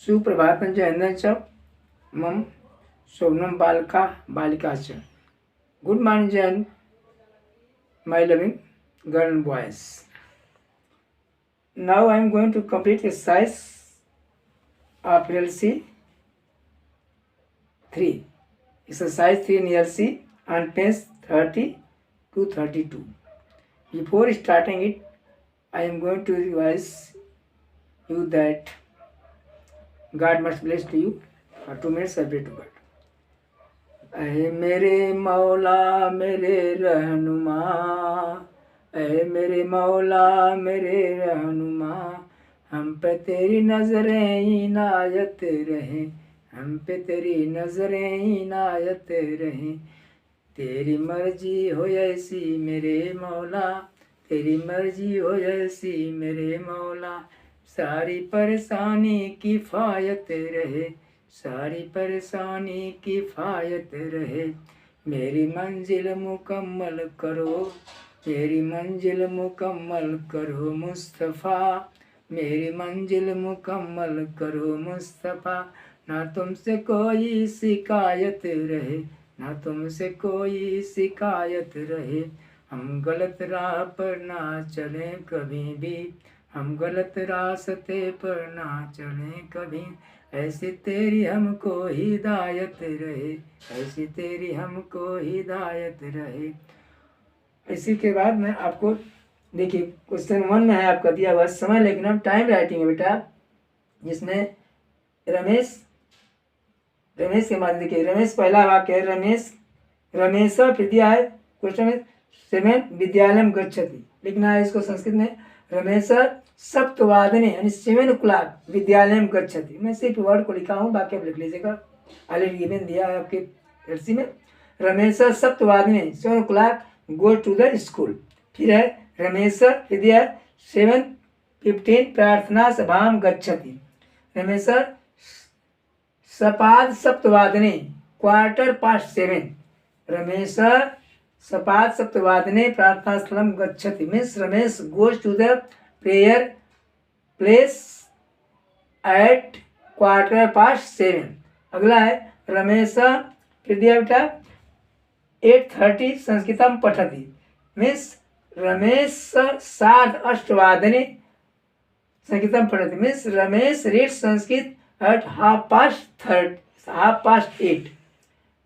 सुप्रभातं जयन्तं च मम शोभनं बालिका च. Good morning, Jan, my loving girl and boys. Now I am going to complete exercise of LC 3. Exercise 3 in LC on page 30 to 32. Before starting it, I am going to revise you that God must bless to you for 2 minutes I pray to God. ऐ मेरे मौला मेरे रहनुमा, ऐ मेरे मौला मेरे रहनुमा, हम पे तेरी नजरें इनायत रहे, हम पे तेरी नजरें इनायत रहे. तेरी मर्जी हो ऐसी मेरे मौला, तेरी मर्जी हो ऐसी मेरे मौला, सारी परेशानी किफायत रहे, सारी परेशानी किफायत रहे. मेरी मंजिल मुकम्मल करो, मेरी मंजिल मुकम्मल करो मुस्तफ़ा, मेरी मंजिल मुकम्मल करो मुस्तफ़ा. ना तुमसे कोई शिकायत रहे, ना तुमसे कोई शिकायत रहे. हम गलत राह पर ना चलें कभी भी, हम गलत रास्ते पर ना चलें कभी. ऐसी तेरी हमको हिदायत रहे, ऐसी तेरी हमको हिदायत रहे. इसी के बाद में आपको देखिए क्वेश्चन 1 में है आपका दिया हुआ समय, लेकिन हम टाइम राइटिंग है बेटा, जिसमें रमेश के बाद देखिए रमेश पहला वाक्य है. रमेश फिर दिया है क्वेश्चन में 7 विद्यालय गच्छति, लिखना है इसको संस्कृत में. रमेश सप्तवादने यानी 7 o'clock विद्यालय गच्छति. मैं सिर्फ वर्ड को लिखा हूँ, बाकी आप लिख लीजिएगा. ऑलरेडी गिवन दिया है आपके एलसी में. रमेश सप्तवादने 7 o'clock go to the school. फिर है रमेश फिर दिया 7:15 प्रार्थना सभाम गच्छति. रमेश सपाद सप्तवादने 7:15. रमेश सपाद सप्तवादने प्रार्थना स्थलम गच्छति. Means Ramesh goes to the prayer place at 7:15. अगला है रमेश फिर दिया बेटा 8:30 संस्कृतम पठति. मीन्स रमेश 8:30 संस्कृतम पठति. Means Ramesh read Sanskrit at 8:30.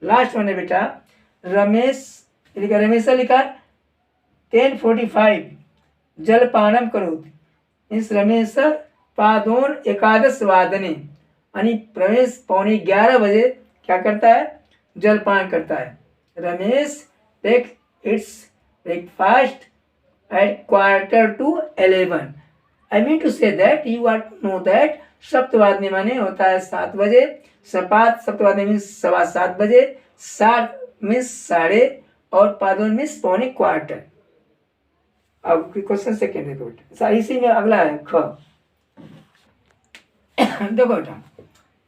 Last one है बेटा रमेश लिखा 10:45 जलपानम करोति. मीन्स रमेश पादोन 11:15 यानी रमेश 11:15 बजे क्या करता है, जलपान करता है. Ramesh take its breakfast at 11:45. I mean to say that you are to know that सप्तवादनी माने होता है 7 बजे, सपात सप्तवादनी मीन्स 7:15 बजे, 7 मीन्स 7:30 और पादोन मीन्स 3:45. अब क्वेश्चन सेकेंड है इसी में अगला है ख. देखो बेटा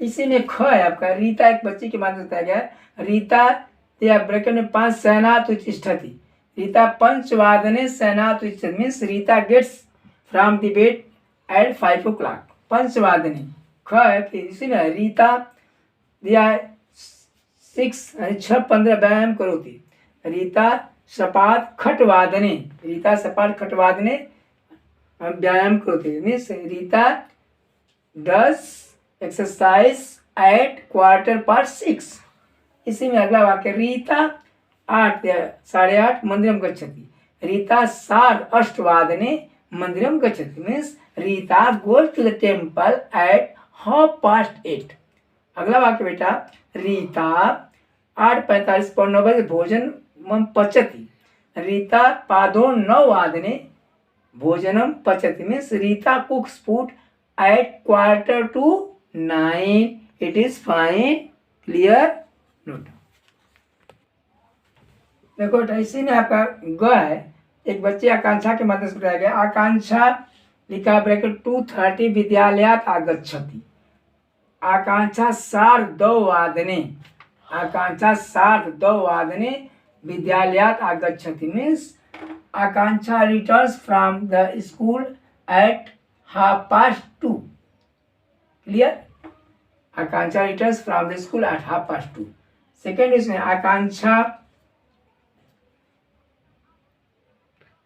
इसी में ख है आपका. रीता एक बच्ची के माध्यम से बताया गया है. रीता या ब्रैकेट में 5 शयनात् तिष्ठति. रीता 5:15 शयनात् तिष्ठति. Means Rita gets from the bed at 5 o'clock. 5:15 ख है. फिर इसी में रीता दिया है 6:15 व्यायाम करोति. रीता सपात खटवादने, रीता सपात खटवादने व्यायाम करोति. Means Rita does exercise at 6:15. इसी में अगला वाक्य रीता 8 या 8:30 मंदिरम गच्छति. रीता 8:08 मंदिरम गच्छति. Means Rita goes to the temple at 8:30. अगला वाक्य बेटा रीता 8:45 9 बजे भोजन पचति. रीता पादोन 9:00 भोजनम पचति. Means Rita cooks food at 8:45. It is fine. Clear note. देखो इसी में आपका ग है. एक बच्चे आकांक्षा के माध्यम से बताया गया. आकांक्षा लिखा ब्रैकेट 2:30 विद्यालयात आगच्छति. आकांक्षा 2:30 आकांक्षा 2:30 विद्यालयात आगच्छति. Means Akanksha returns from the school eight 2:30. Clear. Akanksha returns from the school eight 2:30. Second इसमें आकांक्षा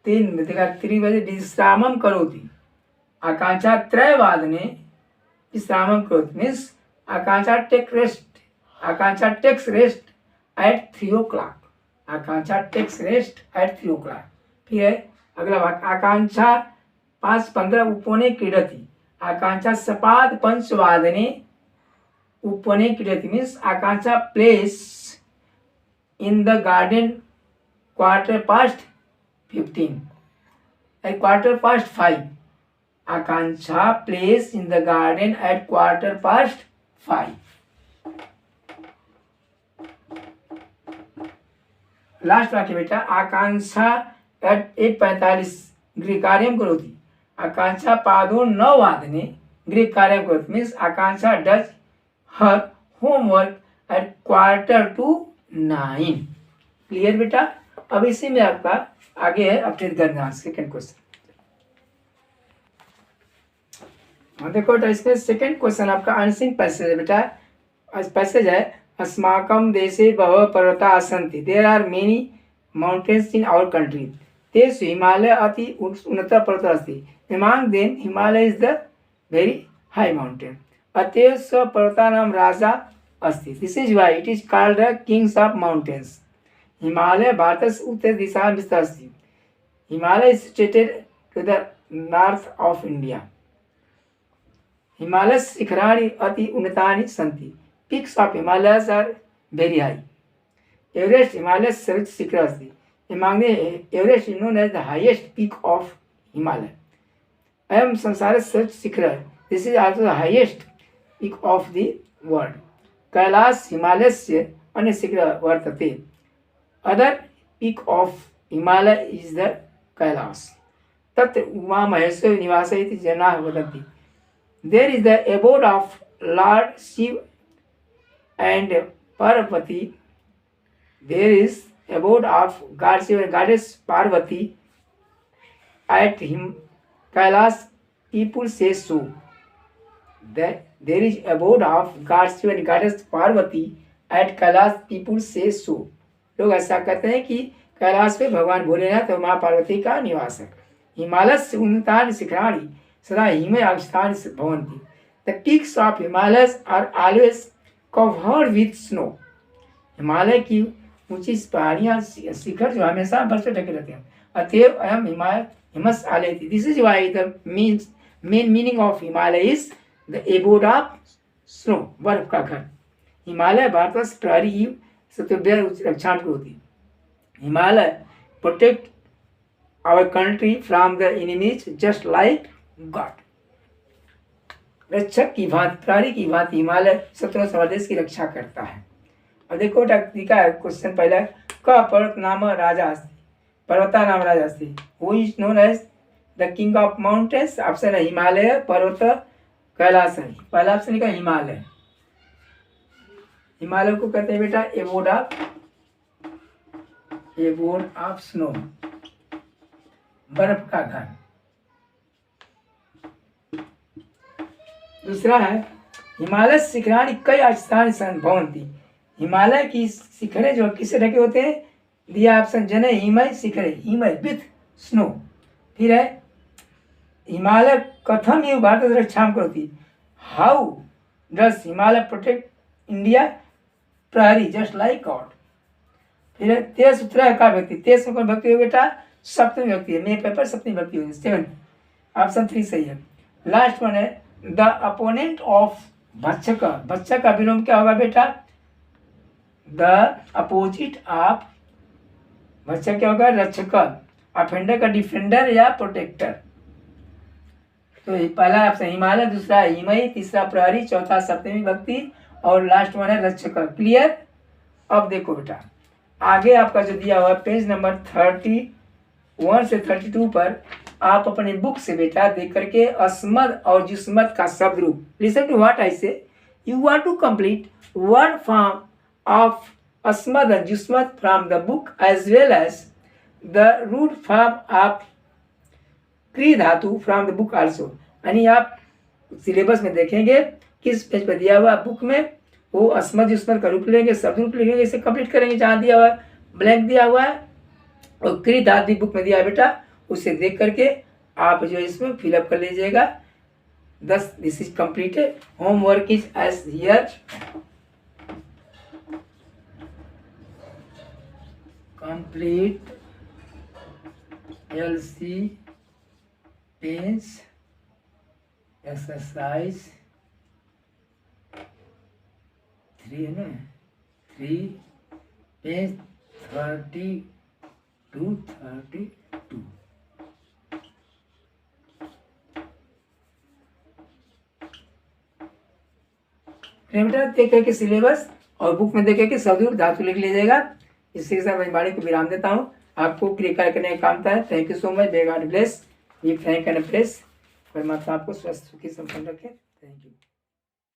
3 बजे विश्रामम करोति. आकांक्षा 3:00 विश्रामम करोति means Akanksha takes rest at 3 o'clock. Akanksha takes rest at 3 o'clock. फिर है अगला वाक्य आकांक्षा 5:15 उपवने क्रीडति. आकांक्षा 7:05 उपवने क्रीडति means Akanksha place in the garden 15:15 at 5:15. Akanksha place in the garden eight 5:15. Last वाक्य बेटा आकांक्षा एट 8:45 गृह कार्यम करोति. आकांक्षा 9:09 गृह कार्यम करोति means Akanksha does her homework eight 8:45. Clear बेटा. अब इसी में आपका आगे है अपडेट करना. सेकेंड क्वेश्चन देखो बेटा. इसमें सेकेंड क्वेश्चन आपका अनसिंग पैसेज है बेटा. पैसेज है अस्माकं देशे बहवः पर्वताः सन्ति. There are many mountains in our country. तेषु हिमालय अति उन्नतः पर्वतः अस्ति. Among them Himalaya is the very high mountain. अतएव स पर्वतानां राजा अस्ति. This is why it is called the kings of mountains. Himalaya भारतस्य उत्तर दिशा विस्तृतः अस्ति. Himalaya is situated to the north of India. Himalaya शिखराणि अति उन्नतानि सन्ति. Peaks of Himalayas are very high. Everest Himalayas सर्वोच्च शिखर अस्ति. Among the Everest is known as the highest peak of Himalaya. अयं संसारस्य सर्वोच्च शिखरः. This is also the highest peak of the world. Kailash हिमालयस्य अन्य शिखरः वर्तते. Other peak of Himalaya is the Kailash. तत्र उमा महेश्वर निवासः इति जनाः वदन्ति. There is the abode of Lord Shiva and Parvati. There is abode of God Shiva and Goddess Parvati at Kailash. People say so. That there is abode of God Shiva and Goddess Parvati at Kailash. People say so. लोग ऐसा कहते हैं कि कैलाश पे भगवान भोलेनाथ और माँ पार्वती का निवास है. हिमालय से उन्नतानि शिखराणि सदा हिमे आस्थानि भवन्ति. The peaks of Himalayas are always covered with snow. Himalaya की ऊंची पहाड़ियां शिखर जो हमेशा बर्फ से ढके रहते हैं. अतएव अयम हिमस आलयति. This is why the main meaning of Himalaya is the abode of snow. बर्फ का घर. हिमालय भारत प्रहरी सत्योदय रक्षा होती. Himalaya protect our country from the enemies just like god. रक्षक की भांति प्रहरी की भांति हिमालय शत्रुओं से देश की रक्षा करता है. अब देखो टीका है क्वेश्चन पहला. क पर्वत नाम राजा अस्ति. पर्वता नाम राजा अस्ति. Who is known as the king of mountains. Option है हिमालय, पर्वत, कैलाश. पहला ऑप्शन का हिमालय. हिमालय को कहते हैं बेटा एबोर्ड ऑफ स्नो. बर्फ का घर. दूसरा है हिमालय शिखराणि कई स्थान भवंती. हिमालय की शिखरें जो किससे ढके होते हैं. दिया ऑप्शन जन हिमय शिखरे. हिमय विथ स्नो. फिर है हिमालय कथम ये भारत रक्षा करोति. How does Himalaya protect India. प्रहरी जस्ट लाइक गॉड. फिर है तेज उत्तरा का व्यक्ति. तेज कौन भक्ति हो बेटा. सप्तमी व्यक्ति है. मे पेपर सप्तमी व्यक्ति होगी. 7 ऑप्शन 3 सही है. लास्ट वन है द अपोनेंट ऑफ भक्षक. भक्षक का विलोम क्या होगा बेटा. द अपोजिट ऑफ भक्षक क्या होगा. रक्षक. अफेंडर का डिफेंडर या प्रोटेक्टर. तो पहला ऑप्शन हिमालय, दूसरा हिमय, तीसरा प्रहरी, चौथा सप्तमी भक्ति और लास्ट वन है रक्षक. क्लियर. अब देखो बेटा आगे आपका जो दिया हुआ है पेज नंबर 31 से 32 पर आप अपने बुक से बेटा देख करके अस्मद और जिस्मत का शब्द रूप. Listen to what I say. You are to complete word form of asmad and जिस्मत from the book as well as the root form of क्री धातु from the book also. यानी आप सिलेबस में देखेंगे किस पेज पर दिया हुआ बुक में, वो अस्मद युस्मत का रूप लेंगे, शब्द रूप लिखेंगे, इसे कंप्लीट करेंगे। जहाँ दिया हुआ है ब्लैंक दिया हुआ है और क्री दादी बुक में दिया है बेटा, उसे देख करके आप जो इसमें फिलअप कर लीजिएगा। Thus, this is completed. Homework is as here. Complete LC page exercise 3 page 30 to 32. बेटा देख करके सिलेबस और बुक में देख करके शब्द धातु लिख लीजिएगा। इसके साथ मैं वाणी को विराम देता हूँ। आपको क्रिया करने का काम था। Thank you so much. May God bless, we thank and praise. परमात्मा आपको स्वस्थ सुखी संपन्न रखे। Thank you.